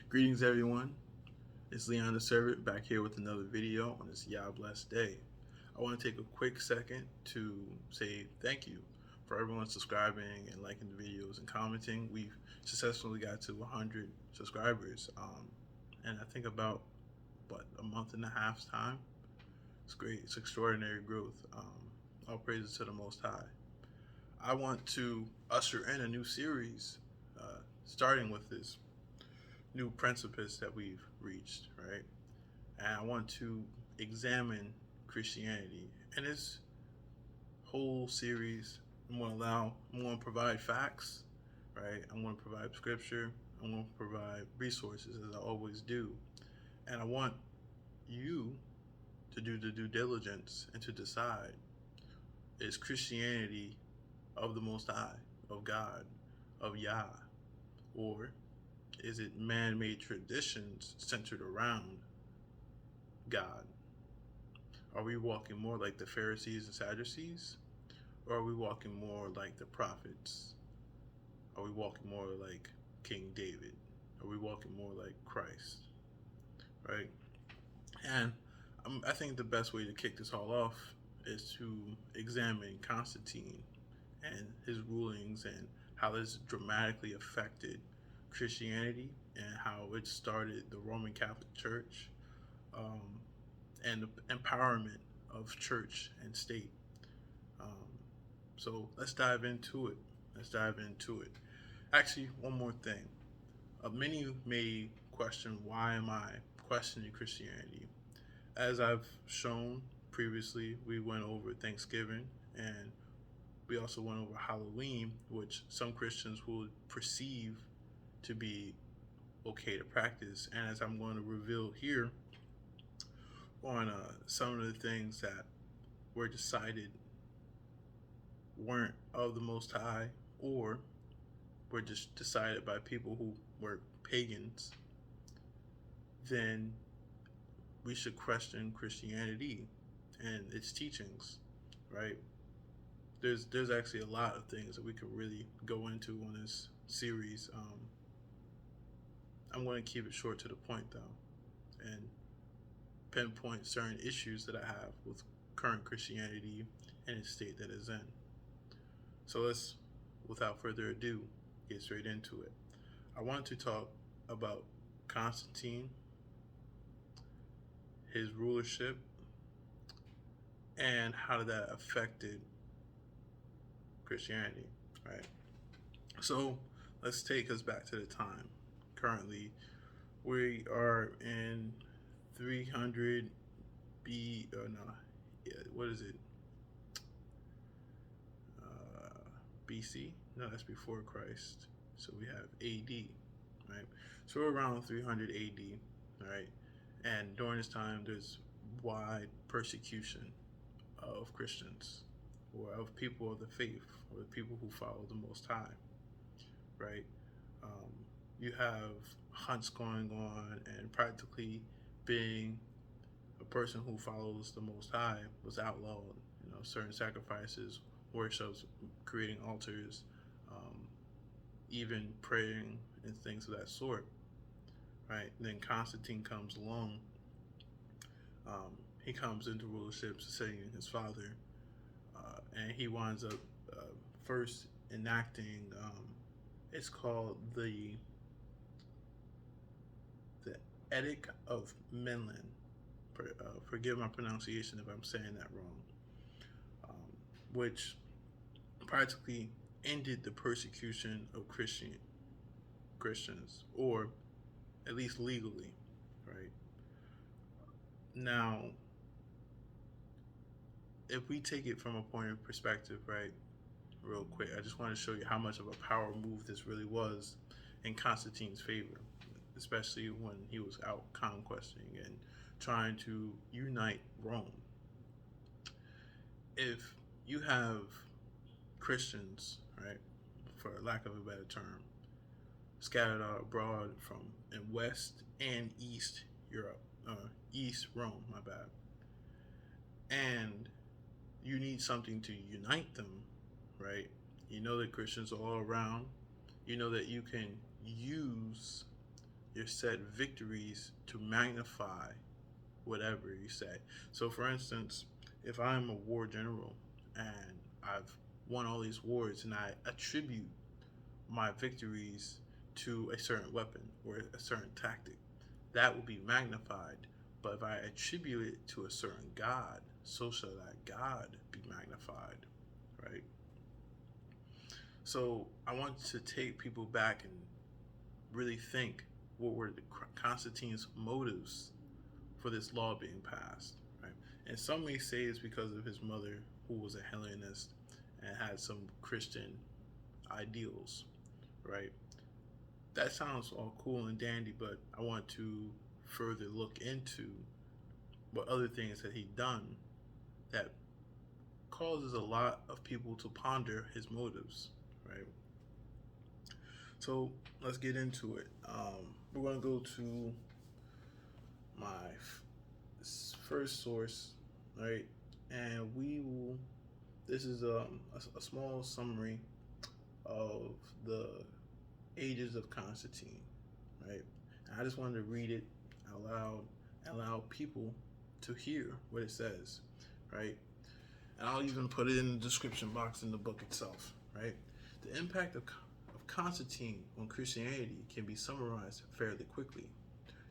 Greetings, everyone. It's Leon the Servant back here with another video on this Yah blessed day. I want to take a quick second to say thank you for everyone subscribing and liking the videos and commenting. We've successfully got to 100 subscribers, and I think about a month and a half's time. It's great. It's extraordinary growth. All praises to the Most High. I want to usher in a new series, starting with this new precipice that we've reached, right? And I want to examine Christianity. And this whole series, I'm going to provide facts, right? I'm going to provide scripture. I'm going to provide resources, as I always do. And I want you to do the due diligence and to decide, is Christianity of the Most High, of God, of Yah, or is it man-made traditions centered around God? Are we walking more like the Pharisees and Sadducees? Or are we walking more like the prophets? Are we walking more like King David? Are we walking more like Christ? Right? And I think the best way to kick this all off is to examine Constantine and his rulings and how this dramatically affected Christianity and how it started the Roman Catholic Church, and the empowerment of church and state. So let's dive into it. Actually, one more thing. Many may question, why am I questioning Christianity? As I've shown previously, we went over Thanksgiving and we also went over Halloween, which some Christians will perceive to be okay to practice. And as I'm going to reveal here on some of the things that were decided weren't of the Most High, or were just decided by people who were pagans, then we should question Christianity and its teachings, right? There's actually a lot of things that we could really go into on this series. I'm going to keep it short to the point, though, and pinpoint certain issues that I have with current Christianity and its state that it's in. So let's, without further ado, get straight into it. I want to talk about Constantine, his rulership, and how that affected Christianity, right? So let's take us back to the time. Currently, we are in 300 what is it? BC? No, that's before Christ. So we have AD, right? So we're around 300 AD, right? And during this time, there's wide persecution of Christians or of people of the faith or the people who follow the Most High, right? You have hunts going on, and practically being a person who follows the Most High was outlawed. Certain sacrifices, worships, creating altars, even praying and things of that sort, right? And then Constantine comes along. He comes into rulership, succeeding his father, and he winds up first enacting. It's called the Edict of Menland. Forgive my pronunciation if I'm saying that wrong. Which practically ended the persecution of Christians, or at least legally, right? Now, if we take it from a point of perspective, right, real quick, I just want to show you how much of a power move this really was in Constantine's favor, especially when he was out conquesting and trying to unite Rome. If you have Christians, right, for lack of a better term, scattered out abroad from in West and East Europe, East Rome, my bad, and you need something to unite them, right? You know that Christians are all around. You know that you can use your said victories to magnify whatever you say. So, for instance, if I'm a war general and I've won all these wars and I attribute my victories to a certain weapon or a certain tactic, that will be magnified. But if I attribute it to a certain God, so shall that God be magnified, right? So I want to take people back and really think, what were Constantine's motives for this law being passed, right? And some may say it's because of his mother, who was a Hellenist and had some Christian ideals, right? That sounds all cool and dandy, but I want to further look into what other things that he'd done that causes a lot of people to ponder his motives, right? So let's get into it. We're going to go to my first source, right? And we will, this is a small summary of the ages of Constantine, right? And I just wanted to read it out loud and allow people to hear what it says, right? And I'll even put it in the description box in the book itself, right? The impact of Constantine on Christianity can be summarized fairly quickly.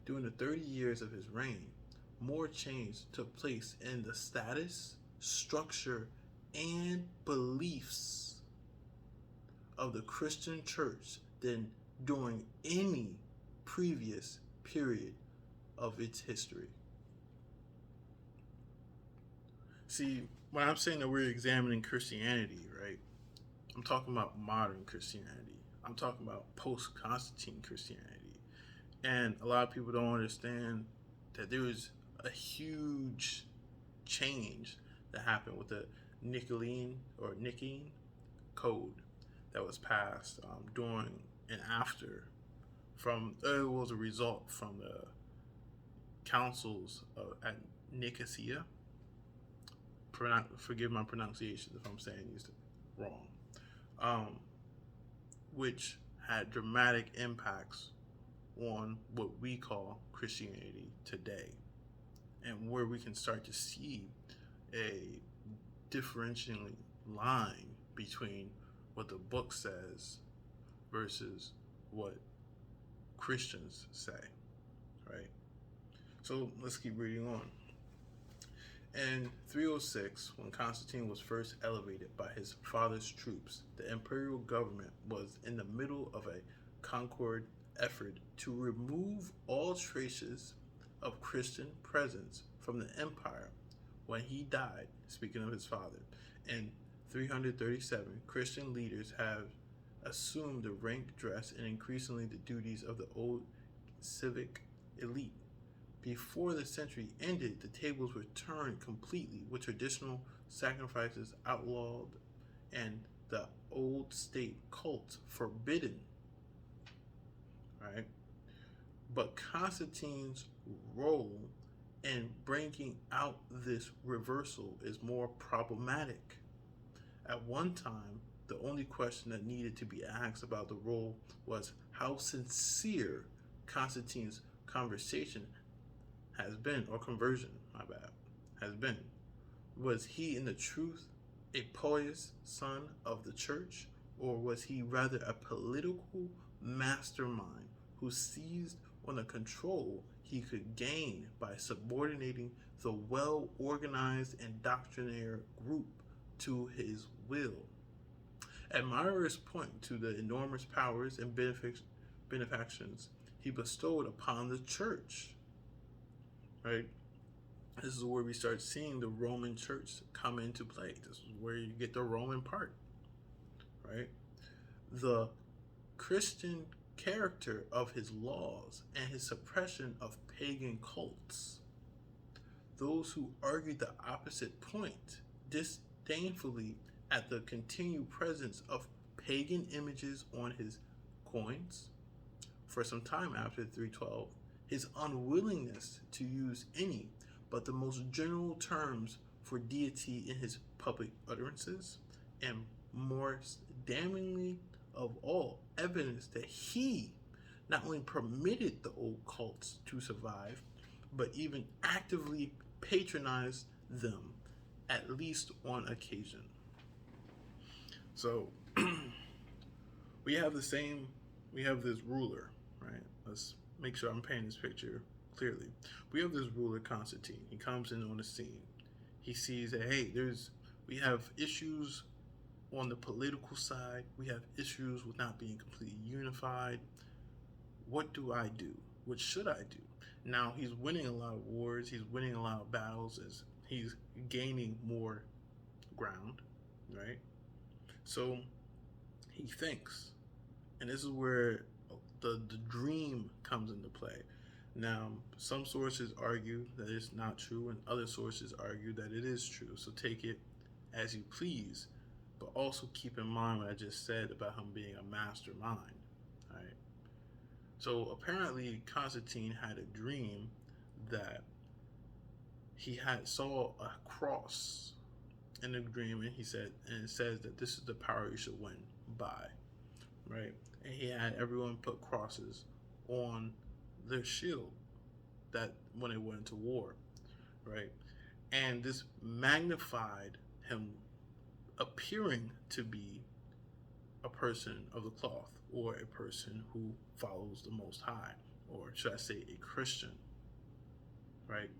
During the 30 years of his reign, more change took place in the status, structure, and beliefs of the Christian church than during any previous period of its history. See, when I'm saying that we're examining Christianity, right, I'm talking about modern Christianity. I'm talking about post-Constantine Christianity. And a lot of people don't understand that there was a huge change that happened with the Nicene code that was passed during and after. It was a result from the councils at Nicosia. Forgive my pronunciation if I'm saying these wrong. Which had dramatic impacts on what we call Christianity today, and where we can start to see a differentiating line between what the book says versus what Christians say, right? So let's keep reading on. In 306, when Constantine was first elevated by his father's troops, the imperial government was in the middle of a concord effort to remove all traces of Christian presence from the empire. When he died, speaking of his father, in 337, Christian leaders have assumed the rank, dress, and increasingly the duties of the old civic elite. Before the century ended, the tables were turned completely, with traditional sacrifices outlawed and the old state cult forbidden. Right? But Constantine's role in bringing out this reversal is more problematic. At one time, the only question that needed to be asked about the role was how sincere Constantine's conversion has been. Was he in the truth a pious son of the church, or was he rather a political mastermind who seized on the control he could gain by subordinating the well-organized and doctrinaire group to his will? Admirers point to the enormous powers and benefactions he bestowed upon the church. Right? This is where we start seeing the Roman church come into play. This is where you get the Roman part, right? The Christian character of his laws and his suppression of pagan cults. Those who argued the opposite point disdainfully at the continued presence of pagan images on his coins. For some time after 312, his unwillingness to use any but the most general terms for deity in his public utterances, and more damningly of all, evidence that he not only permitted the old cults to survive, but even actively patronized them, at least on occasion. So we have the same, we have this ruler, right? Let's make sure I'm painting this picture clearly. We have this ruler, Constantine. He comes in on the scene. He sees that, hey, we have issues on the political side. We have issues with not being completely unified. What do I do? What should I do? Now he's winning a lot of wars. He's winning a lot of battles as he's gaining more ground, right? So he thinks, and this is where the dream comes into play. Now, some sources argue that it's not true, and other sources argue that it is true. So take it as you please, but also keep in mind what I just said about him being a mastermind. Right? So apparently, Constantine had a dream that he had saw a cross in the dream, and it says that this is the power you should win by, right? And he had everyone put crosses on their shield that when they went into war, right? And this magnified him appearing to be a person of the cloth, or a person who follows the Most High, or should I say a Christian, right?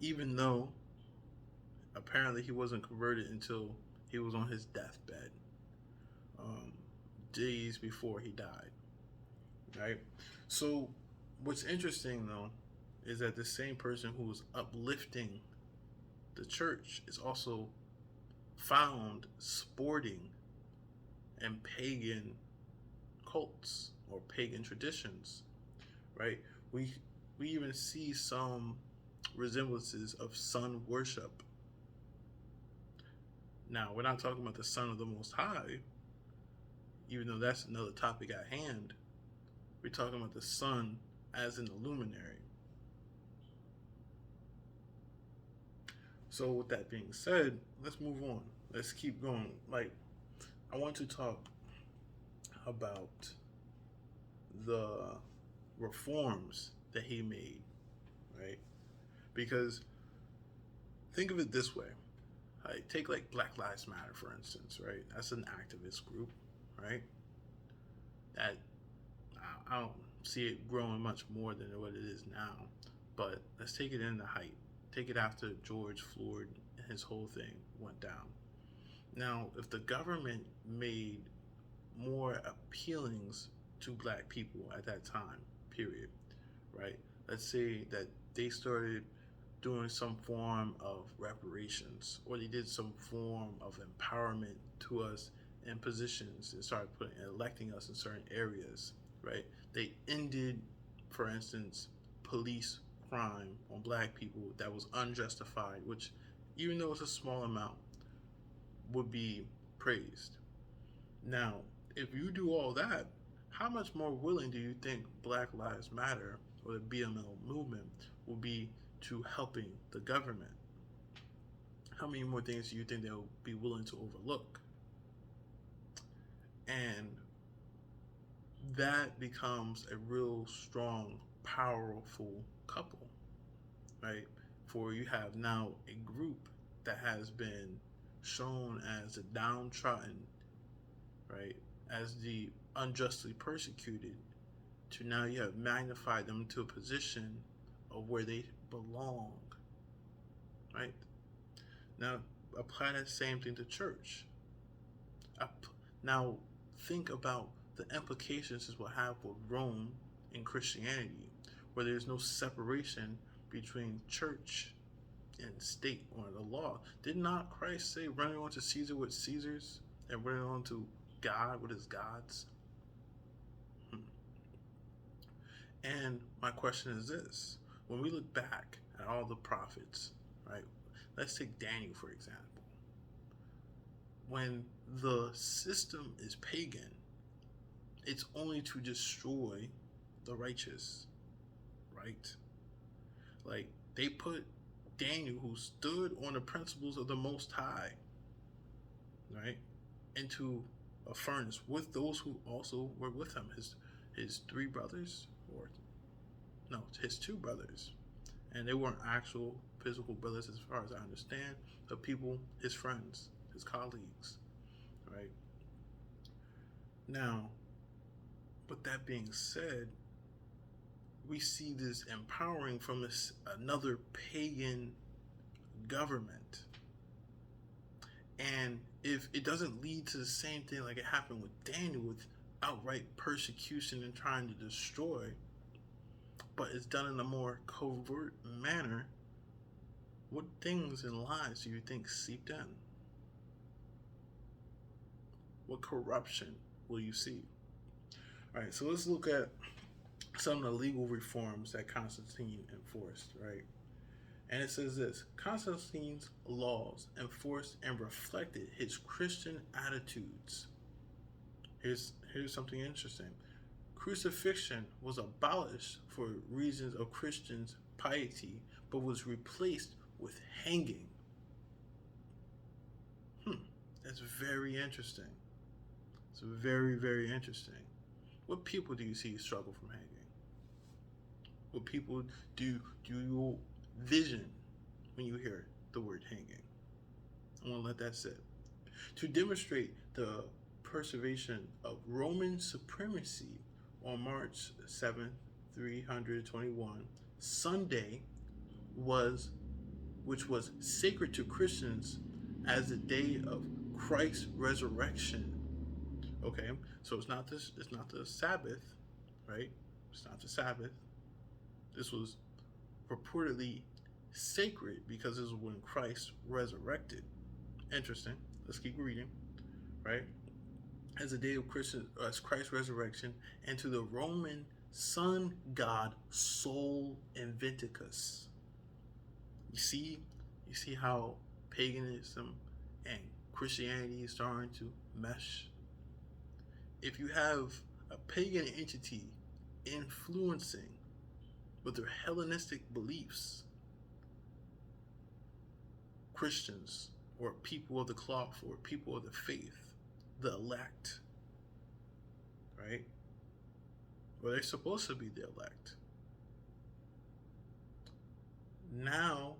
Even though apparently he wasn't converted until he was on his deathbed, days before he died, right? So what's interesting though is that the same person who was uplifting the church is also found sporting in pagan cults or pagan traditions, right? We even see some resemblances of sun worship. Now, we're not talking about the Son of the Most High, even though that's another topic at hand. We're talking about the sun as in the luminary. So with that being said, let's move on. Let's keep going. Like, I want to talk about the reforms that he made, right? Because think of it this way. Like, take like Black Lives Matter, for instance, right? That's an activist group, right? That I don't see it growing much more than what it is now. But let's take it in the height. Take it after George Floyd and his whole thing went down. Now, if the government made more appealings to black people at that time, period, right? Let's say that they started doing some form of reparations, or they did some form of empowerment to us in positions and started electing us in certain areas, right? They ended, for instance, police crime on black people that was unjustified, which, even though it's a small amount, would be praised. Now, if you do all that, how much more willing do you think Black Lives Matter or the BML movement will be to helping the government? How many more things do you think they'll be willing to overlook? And that becomes a real strong, powerful couple, right? For you have now a group that has been shown as the downtrodden, right? As the unjustly persecuted, to now you have magnified them to a position of where they belong, right? Now apply that same thing to church. Now think about the implications this will have for Rome and Christianity, where there's no separation between church and state or the law. Did not Christ say, running on to Caesar with Caesar's and running on to God with his gods? And my question is this: when we look back at all the prophets, right? Let's take Daniel, for example. When the system is pagan, it's only to destroy the righteous, right? Like, they put Daniel, who stood on the principles of the Most High, right, into a furnace with those who also were with him, his three brothers, or no, his two brothers. And they weren't actual physical brothers as far as I understand, but people, his friends, his colleagues, right? Now, with that being said, we see this empowering from another pagan government. And if it doesn't lead to the same thing like it happened with Daniel, with outright persecution and trying to destroy, but it's done in a more covert manner, what things and lies do you think seeped in? What corruption will you see? All right, so let's look at some of the legal reforms that Constantine enforced, right? And it says this: Constantine's laws enforced and reflected his Christian attitudes. Here's something interesting. Crucifixion was abolished for reasons of Christians' piety, but was replaced with hanging. That's very interesting. It's very, very interesting. What people do you see struggle from hanging? What people do you vision when you hear the word hanging? I want to let that sit. To demonstrate the preservation of Roman supremacy, on March 7th, 321, Sunday which was sacred to Christians as the day of Christ's resurrection. Okay, so it's not the Sabbath, right? It's not the Sabbath. This was purportedly sacred because this is when Christ resurrected. Interesting. Let's keep reading, right? As the day of Christ's resurrection, and to the Roman sun god Sol Inventicus. You see how paganism and Christianity is starting to mesh. If you have a pagan entity influencing with their Hellenistic beliefs, Christians or people of the cloth or people of the faith, the elect, right? Well, they're supposed to be the elect. Now,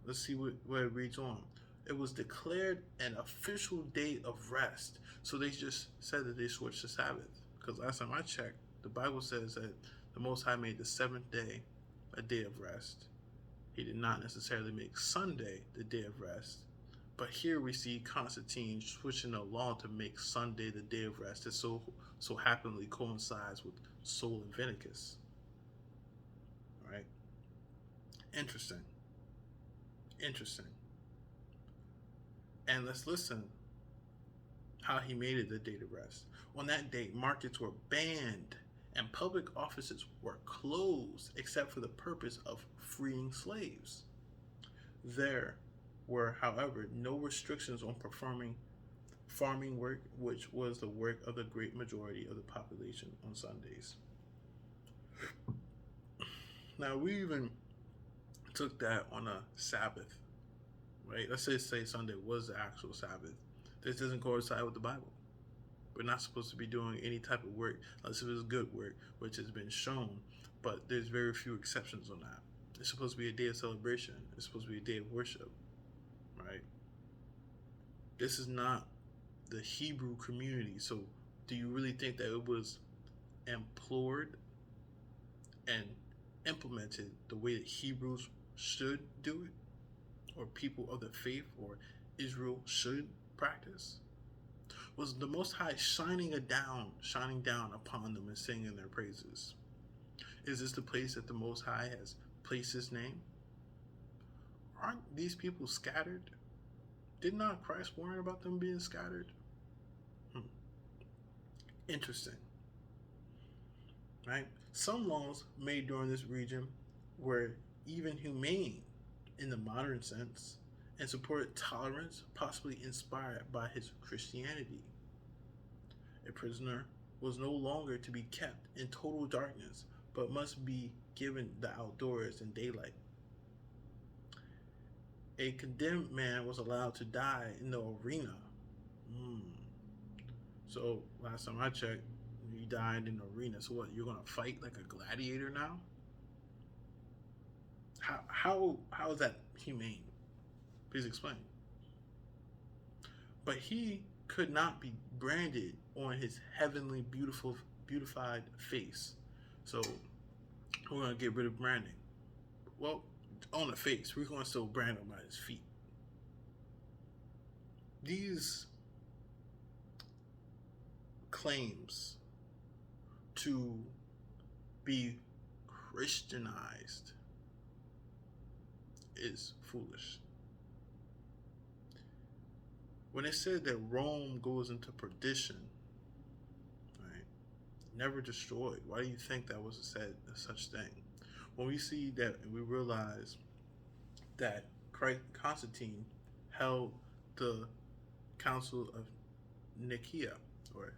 let's see what it reads on. It was declared an official day of rest. So they just said that they switched the Sabbath. Because last time I checked, the Bible says that the Most High made the seventh day a day of rest. He did not necessarily make Sunday the day of rest. But here we see Constantine switching the law to make Sunday the day of rest. It so happily coincides with Sol Inventicus. Right? Interesting. And let's listen how he made it the day of rest. On that day, markets were banned and public offices were closed except for the purpose of freeing slaves. There were, however, no restrictions on performing farming work, which was the work of the great majority of the population on Sundays. Now, we even took that on a Sabbath, right? Let's say Sunday was the actual Sabbath. This doesn't coincide with the Bible. We're not supposed to be doing any type of work unless it is good work, which has been shown, but there's very few exceptions on that. It's supposed to be a day of celebration. It's supposed to be a day of worship, right? This is not the Hebrew community. So do you really think that it was implored and implemented the way that Hebrews should do it, or people of the faith or Israel should practice? Was the Most High shining down upon them and singing their praises? Is this the place that the Most High has placed His name? Aren't these people scattered? Did not Christ warn about them being scattered? Interesting. Right? Some laws made during this region were even humane in the modern sense and supported tolerance, possibly inspired by his Christianity. A prisoner was no longer to be kept in total darkness, but must be given the outdoors in daylight. A condemned man was allowed to die in the arena. So last time I checked, you died in the arena. So what? You're gonna fight like a gladiator now? How is that humane? Please explain. But he could not be branded on his heavenly, beautified face. So we're gonna get rid of branding. Well, on the face, we're gonna still brand him by his feet. These claims to be Christianized is foolish. When it said that Rome goes into perdition, right, never destroyed, why do you think that was said such thing? When we see that and we realize that Constantine held the Council of Nicaea, or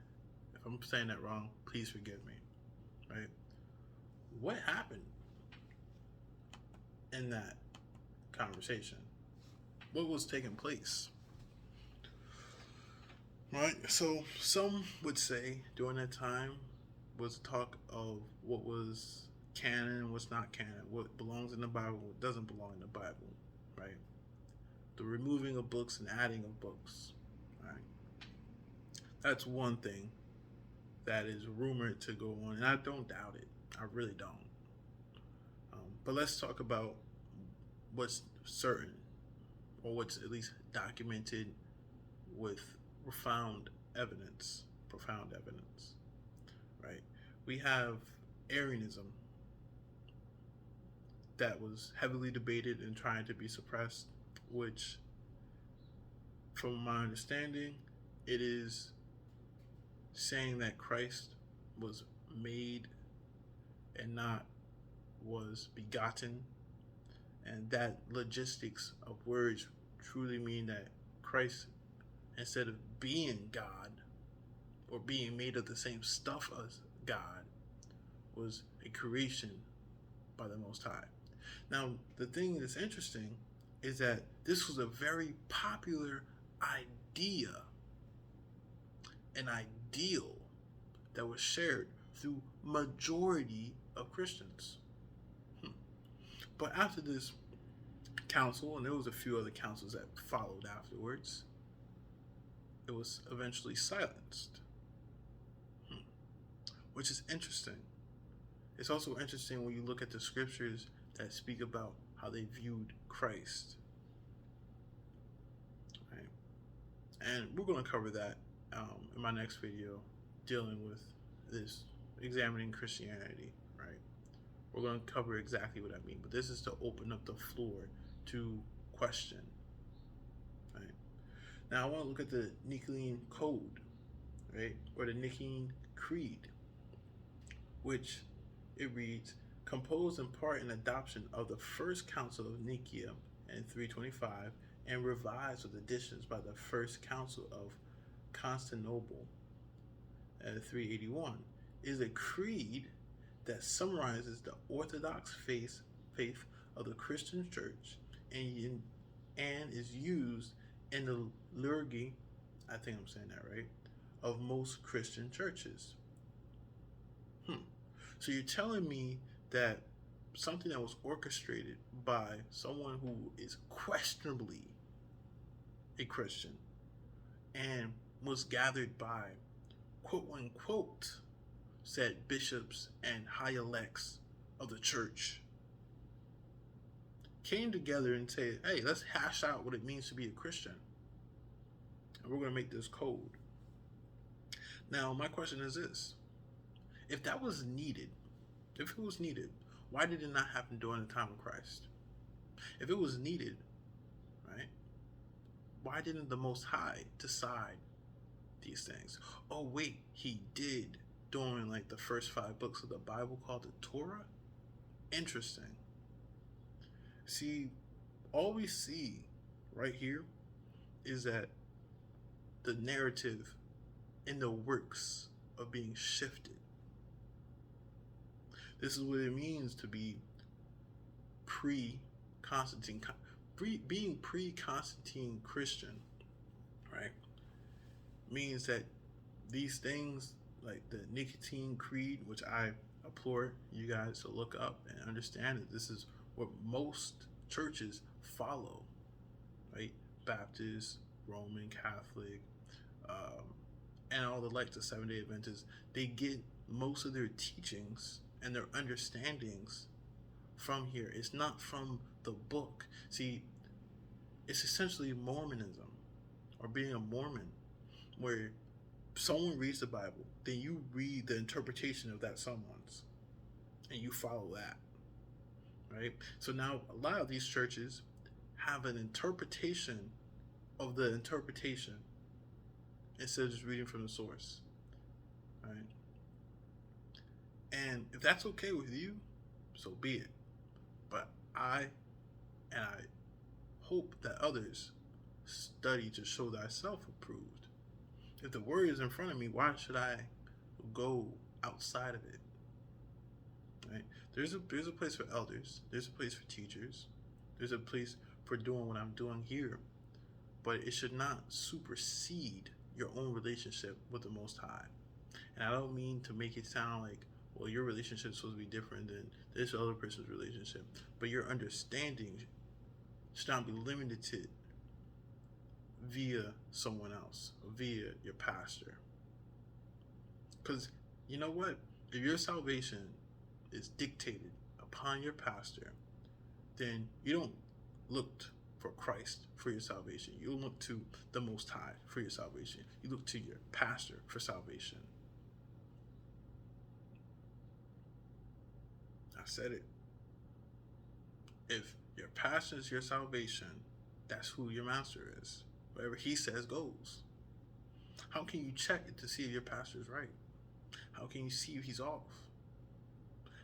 if I'm saying that wrong, please forgive me, right? What happened in that conversation? What was taking place? Right? So some would say during that time was talk of what was canon and what's not canon, what belongs in the Bible, what doesn't belong in the Bible, right? The removing of books and adding of books, right? That's one thing that is rumored to go on, and I don't doubt it. I really don't. But let's talk about what's certain, or what's at least documented with profound evidence, right? We have Arianism that was heavily debated and trying to be suppressed, which, from my understanding, it is saying that Christ was made and not was begotten, and that logistics of words truly mean that Christ, instead of being God or being made of the same stuff as God, was a creation by the Most High. Now, the thing that's interesting is that this was a very popular idea, an ideal that was shared through majority of Christians. But after this council, and there was a few other councils that followed afterwards, it was eventually silenced, which is interesting. It's also interesting when you look at the scriptures that speak about how they viewed Christ. Right? And we're going to cover that in my next video, dealing with this, examining Christianity, right? We're going to cover exactly what I mean, but this is to open up the floor to question, right? Now I want to look at the Nicene Code, right? Or the Nicene Creed, which it reads, composed in part in adoption of the First Council of Nicaea in 325 and revised with additions by the First Council of Constantinople at 381, is a creed that summarizes the Orthodox faith of the Christian Church and is used in the liturgy, I think I'm saying that right, of most Christian churches. So you're telling me that something that was orchestrated by someone who is questionably a Christian and was gathered by quote unquote said bishops and high elects of the church came together and said, hey, let's hash out what it means to be a Christian, and we're going to make this code. Now my question is this: if that was needed, if it was needed, why did it not happen during the time of Christ? If it was needed, right, why didn't the Most High decide these things? Oh wait, he did during like the first 5 books of the Bible called the Torah? Interesting. See, all we see right here is that the narrative and the works are being shifted. This is what it means to be pre-Constantine, being pre-Constantine Christian, right? Means that these things like the Nicene Creed, which I implore you guys to look up and understand that this is what most churches follow, right? Baptist, Roman Catholic, um, and all the like, the Seventh Day Adventists, they get most of their teachings and their understandings from here. It's not from the book. See, it's essentially Mormonism or being a Mormon, where someone reads the Bible, then you read the interpretation of that someone's, and you follow that, right? So now a lot of these churches have an interpretation of the interpretation instead of just reading from the source, right? And if that's okay with you, so be it. But I hope that others study to show thyself approved. If the word is in front of me, why should I go outside of it? Right? There's a place for elders. There's a place for teachers. There's a place for doing what I'm doing here. But it should not supersede your own relationship with the Most High. And I don't mean to make it sound like, well, your relationship is supposed to be different than this other person's relationship. But your understanding should not be limited to via someone else, via your pastor. Because you know what? If your salvation is dictated upon your pastor, then you don't look for Christ for your salvation. You look to the Most High for your salvation. You look to your pastor for salvation. I said it. If your pastor is your salvation, that's who your master is. Whatever he says goes. How can you check it to see if your pastor is right? How can you see if he's off?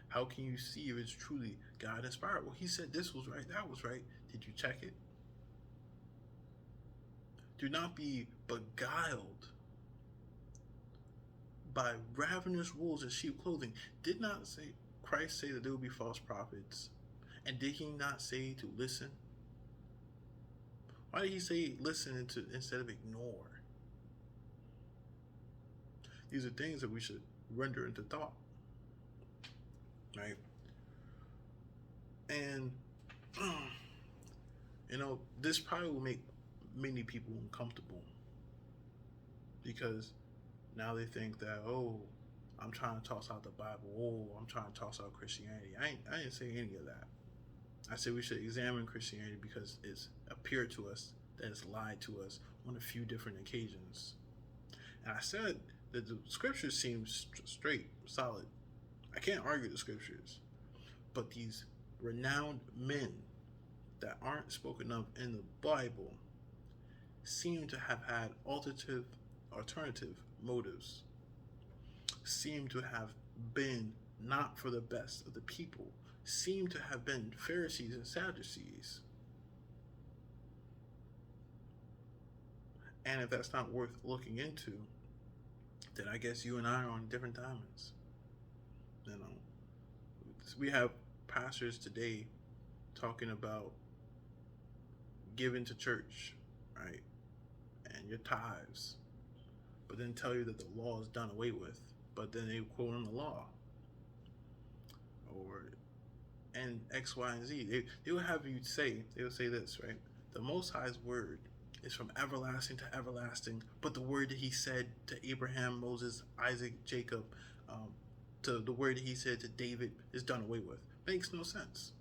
How can you see if it's truly God inspired? Well, he said this was right, that was right. Did you check it? Do not be beguiled by ravenous wolves in sheep clothing. Did not say Christ say that there will be false prophets? And did he not say to listen? Why did he say listen instead of ignore? These are things that we should render into thought, right? And this probably will make many people uncomfortable, because now they think that, oh, I'm trying to toss out the Bible, oh, I'm trying to toss out Christianity. I didn't say any of that. I said we should examine Christianity because it's appeared to us that it's lied to us on a few different occasions. And I said that the scriptures seem straight, solid. I can't argue the scriptures. But these renowned men that aren't spoken of in the Bible seem to have had alternative motives, seem to have been not for the best of the people, seem to have been Pharisees and Sadducees. And if that's not worth looking into, then I guess you and I are on different diamonds. We have pastors today talking about giving to church, right? And your tithes, but then tell you that the law is done away with, but then they quote on the law. And X, Y, and Z. They will have you say, they will say this, right? The Most High's word is from everlasting to everlasting, but the word that he said to Abraham, Moses, Isaac, Jacob, to the word that he said to David is done away with. Makes no sense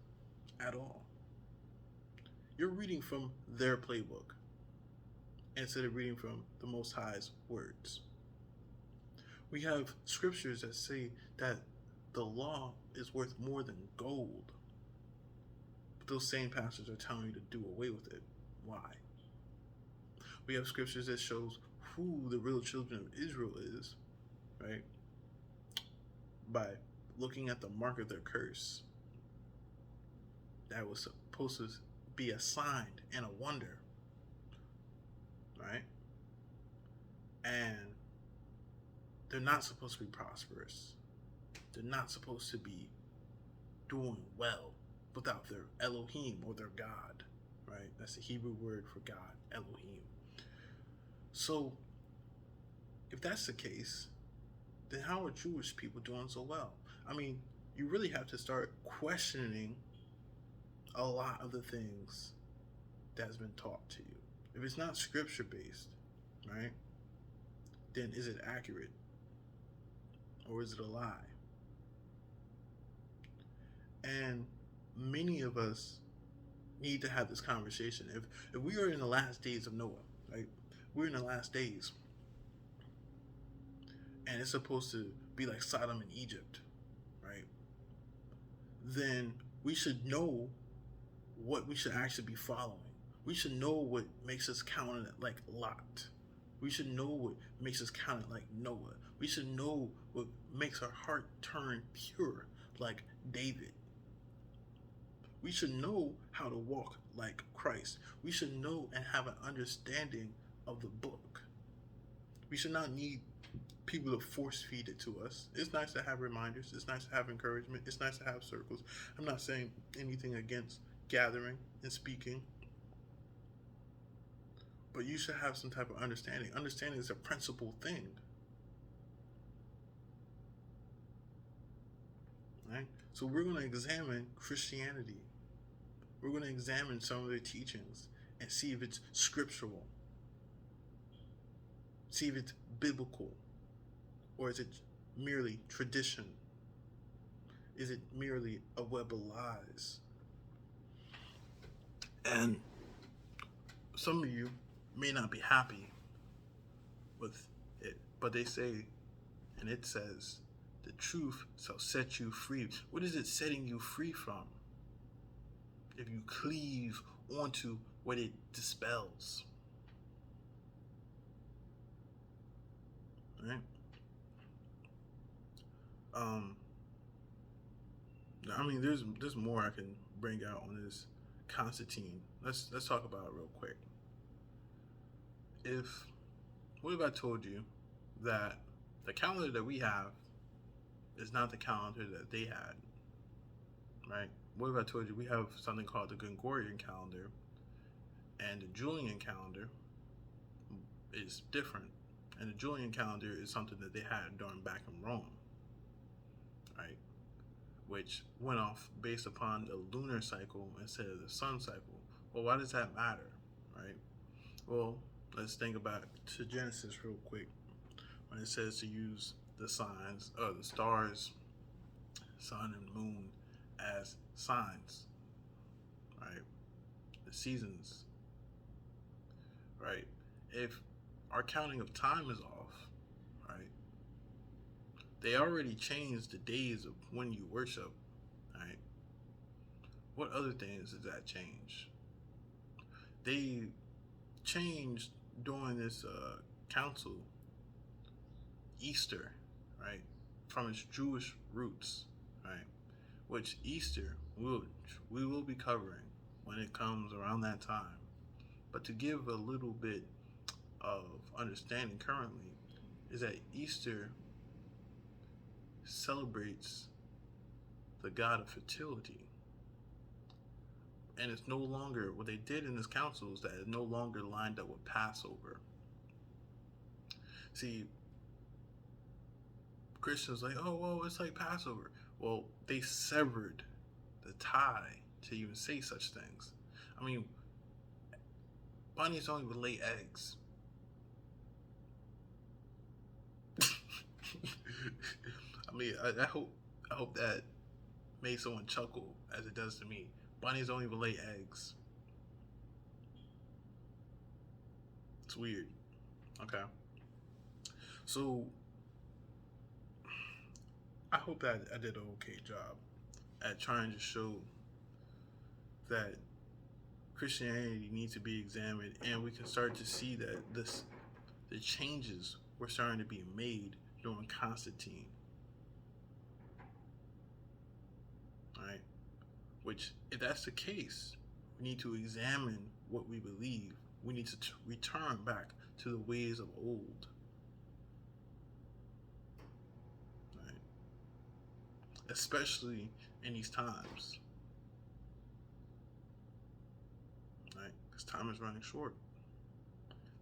at all. You're reading from their playbook instead of reading from the Most High's words. We have scriptures that say that the law is worth more than gold. But those same pastors are telling you to do away with it. Why? We have scriptures that shows who the real children of Israel is, right? By looking at the mark of their curse. That was supposed to be a sign and a wonder, right? And they're not supposed to be prosperous. They're not supposed to be doing well without their Elohim or their God, right? That's the Hebrew word for God, Elohim. So if that's the case, then how are Jewish people doing so well? I mean, you really have to start questioning a lot of the things that's been taught to you. If it's not scripture based, right, then is it accurate or is it a lie? And many of us need to have this conversation. If we are in the last days of Noah, right, we're in the last days, and it's supposed to be like Sodom and Egypt, right? Then we should know what we should actually be following. We should know what makes us count like Lot. We should know what makes us count like Noah. We should know what makes our heart turn pure like David. We should know how to walk like Christ. We should know and have an understanding of the book. We should not need people to force feed it to us. It's nice to have reminders. It's nice to have encouragement. It's nice to have circles. I'm not saying anything against gathering and speaking, but you should have some type of understanding. Understanding is a principal thing, right? So we're going to examine Christianity. We're going to examine some of their teachings and see if it's scriptural, see if it's biblical, or is it merely tradition? Is it merely a web of lies? And some of you may not be happy with it, but they say, and it says, the truth shall set you free. What is it setting you free from? If you cleave onto what it dispels, right? I mean, there's more I can bring out on this Constantine. Let's talk about it real quick. What if I told you that the calendar that we have is not the calendar that they had, right? What if I told you we have something called the Gongorian calendar, and the Julian calendar is different, and the Julian calendar is something that they had during back in Rome, right? Which went off based upon the lunar cycle instead of the sun cycle. Well, why does that matter, right? Well, let's think about to Genesis real quick when it says to use the signs, the stars, sun and moon as signs, right? The seasons, right? If our counting of time is off, right? They already changed the days of when you worship, right? What other things did that change? They changed during this council Easter, right? From its Jewish roots, right? Which Easter we will be covering when it comes around that time. But to give a little bit of understanding currently is that Easter celebrates the god of fertility. And it's no longer, what they did in this council is that it no longer lined up with Passover. See, Christians like, oh, well, it's like Passover. Well, they severed the tie to even say such things. I mean, bunnies don't even lay eggs. I mean, I hope that made someone chuckle as it does to me. Bunnies don't even lay eggs. It's weird. Okay. So I hope that I did an okay job at trying to show that Christianity needs to be examined, and we can start to see that the changes were starting to be made during Constantine. Right? Which, if that's the case, we need to examine what we believe. We need to return back to the ways of old. Right? Especially in these times. Right? Because time is running short.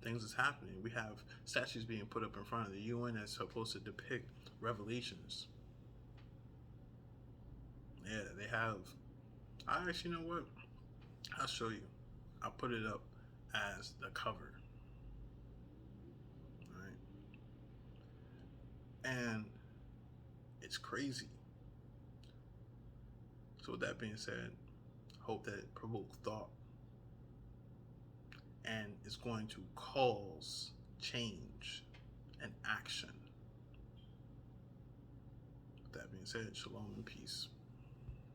things is happening. We have statues being put up in front of the UN that's supposed to depict revelations. Yeah, they have. I actually, you know what? I'll show you. I'll put it up as the cover. All right. And it's crazy. So with that being said, hope that it provokes thought and is going to cause change and action. With that being said, shalom and peace.